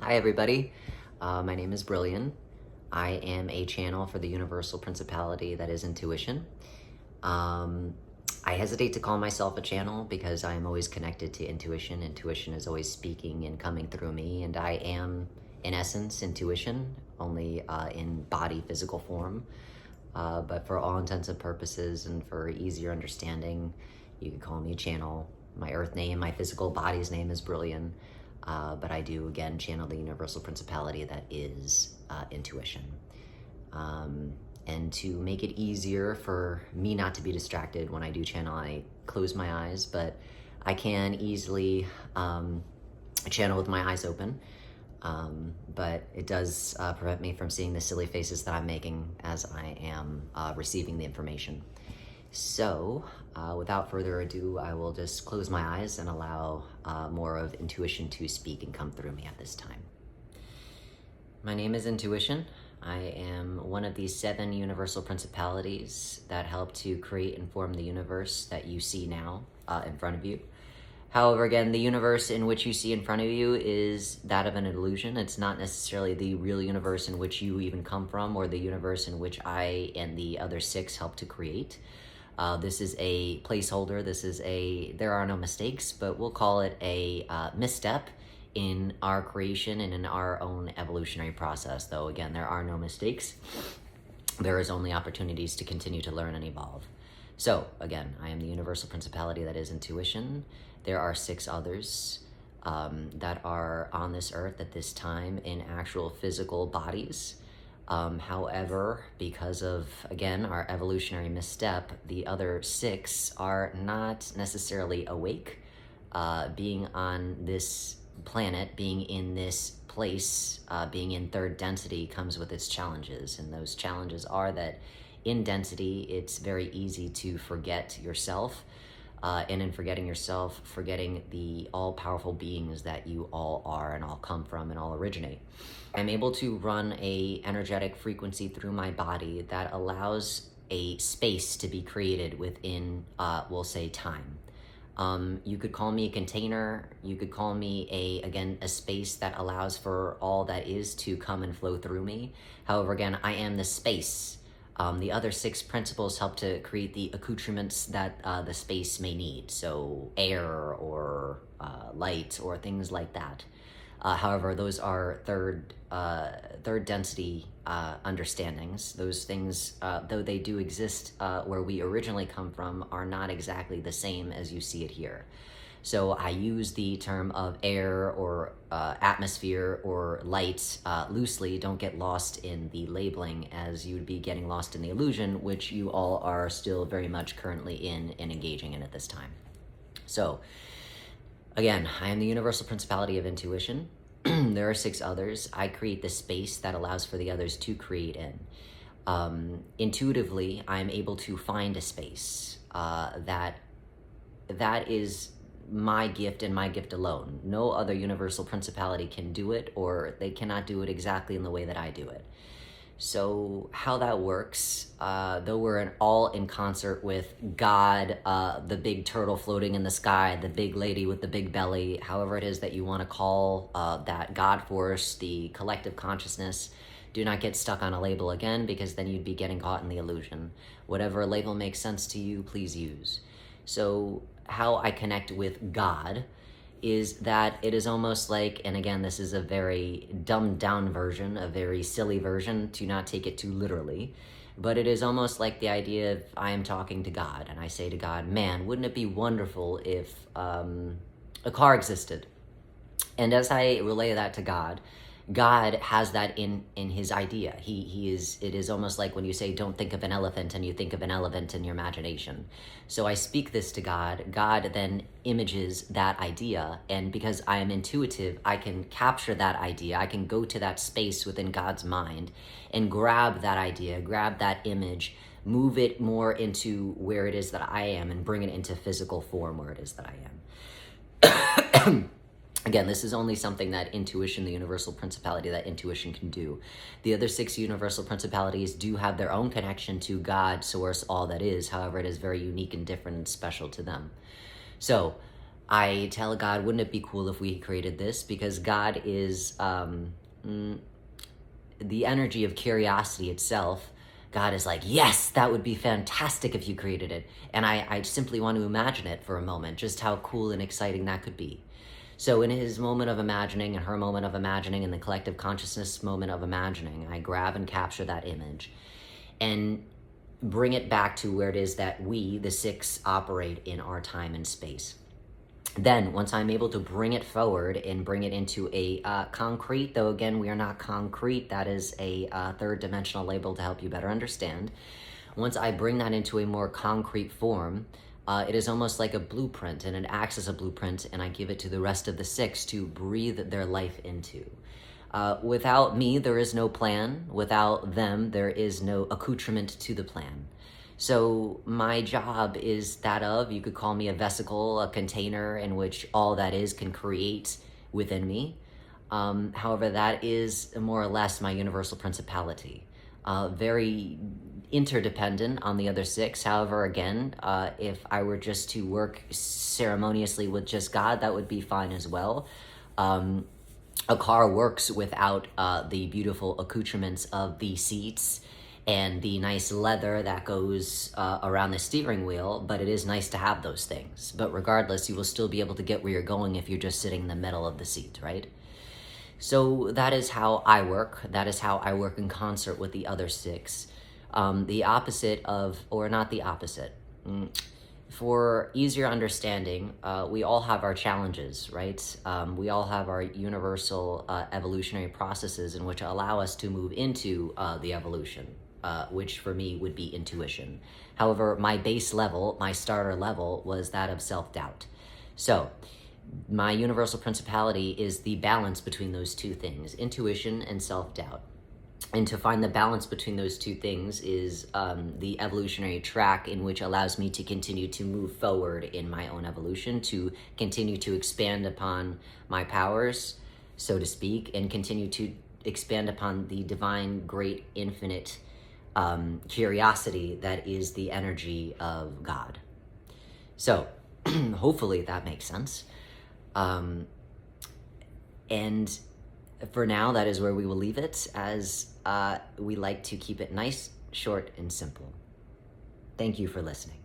Hi everybody, my name is Brilliant. I am a channel for the universal principality that is intuition. Um, I hesitate to call myself a channel because I am always connected to intuition. Intuition is always speaking and coming through me, and I am, in essence, intuition, only in body, physical form. But for all intents and purposes and for easier understanding, you can call me a channel. My earth name, my physical body's name is Brilliant. But I do, again, channel the universal principality that is intuition. And to make it easier for me not to be distracted when I do channel, I close my eyes, but I can easily channel with my eyes open. But it does prevent me from seeing the silly faces that I'm making as I am receiving the information. So, without further ado, I will just close my eyes and allow more of intuition to speak and come through me at this time. My name is Intuition. I am one of these 7 universal principalities that help to create and form the universe that you see now in front of you. However, again, the universe in which you see in front of you is that of an illusion. It's not necessarily the real universe in which you even come from, or the universe in which I and the other 6 help to create. This is a placeholder. There are no mistakes, but we'll call it a misstep in our creation and in our own evolutionary process. Though, again, there are no mistakes. There is only opportunities to continue to learn and evolve. So, again, I am the universal principality that is intuition. There are 6 others that are on this earth at this time in actual physical bodies. However, because of, again, our evolutionary misstep, the other 6 are not necessarily awake. Being on this planet, being in this place, being in 3rd density comes with its challenges. And those challenges are that in density, it's very easy to forget yourself. And in forgetting yourself, forgetting the all-powerful beings that you all are and all come from and all originate. I'm able to run a energetic frequency through my body that allows a space to be created within, we'll say, time. You could call me a container. You could call me a space that allows for all that is to come and flow through me. However, again, I am the space. The other 6 principles help to create the accoutrements that the space may need. So air or light or things like that. However, those are third density understandings. Those things, though they do exist where we originally come from, are not exactly the same as you see it here. So I use the term of air or atmosphere or light loosely. Don't get lost in the labeling, as you would be getting lost in the illusion, which you all are still very much currently in and engaging in at this time. So, again, I am the universal principality of intuition. There are 6 others. I create the space that allows for the others to create in. Intuitively, I'm able to find a space that is my gift and my gift alone. No other universal principality can do it, or they cannot do it exactly in the way that I do it. So how that works, though we're all in concert with God, the big turtle floating in the sky, the big lady with the big belly, however it is that you want to call that God force, the collective consciousness, do not get stuck on a label again, because then you'd be getting caught in the illusion. Whatever label makes sense to you, please use. So how I connect with God is that it is almost like, and again, this is a very dumbed down version, a very silly version, to not take it too literally, but it is almost like the idea of I am talking to God, and I say to God, man, wouldn't it be wonderful if a car existed? And as I relay that to God, God has that in his idea. It is almost like when you say, don't think of an elephant, and you think of an elephant in your imagination. So I speak this to God. God then images that idea. And because I am intuitive, I can capture that idea. I can go to that space within God's mind and grab that idea, grab that image, move it more into where it is that I am, and bring it into physical form where it is that I am. Again, this is only something that intuition, the universal principality, that intuition can do. The other 6 universal principalities do have their own connection to God, source, all that is. However, it is very unique and different and special to them. So I tell God, wouldn't it be cool if we created this? Because God is the energy of curiosity itself. God is like, yes, that would be fantastic if you created it. And I simply want to imagine it for a moment, just how cool and exciting that could be. So in his moment of imagining and her moment of imagining and the collective consciousness moment of imagining, I grab and capture that image and bring it back to where it is that we, the six, operate in our time and space. Then, once I'm able to bring it forward and bring it into a concrete, though again, we are not concrete, that is a third dimensional label to help you better understand. Once I bring that into a more concrete form, it is almost like a blueprint, and it acts as a blueprint, and I give it to the rest of the six to breathe their life into. Without me, there is no plan. Without them, there is no accoutrement to the plan. So my job is that of, you could call me a vesicle, a container in which all that is can create within me. However, that is more or less my universal principality. Very interdependent on the other six. However, again, if I were just to work ceremoniously with just God, that would be fine as well. A car works without the beautiful accoutrements of the seats and the nice leather that goes around the steering wheel, but it is nice to have those things. But regardless, you will still be able to get where you're going if you're just sitting in the middle of the seat, right? So that is how I work. That is how I work in concert with the other six. The opposite of, or not the opposite. For easier understanding, we all have our challenges, right? We all have our universal evolutionary processes in which allow us to move into the evolution, which for me would be intuition. However, my base level, my starter level, was that of self-doubt. So my universal principality is the balance between those two things, intuition and self-doubt. And to find the balance between those two things is the evolutionary track in which allows me to continue to move forward in my own evolution, to continue to expand upon my powers, so to speak, and continue to expand upon the divine, great, infinite curiosity that is the energy of God. So hopefully that makes sense. And for now, that is where we will leave it, as we like to keep it nice, short, and simple. Thank you for listening.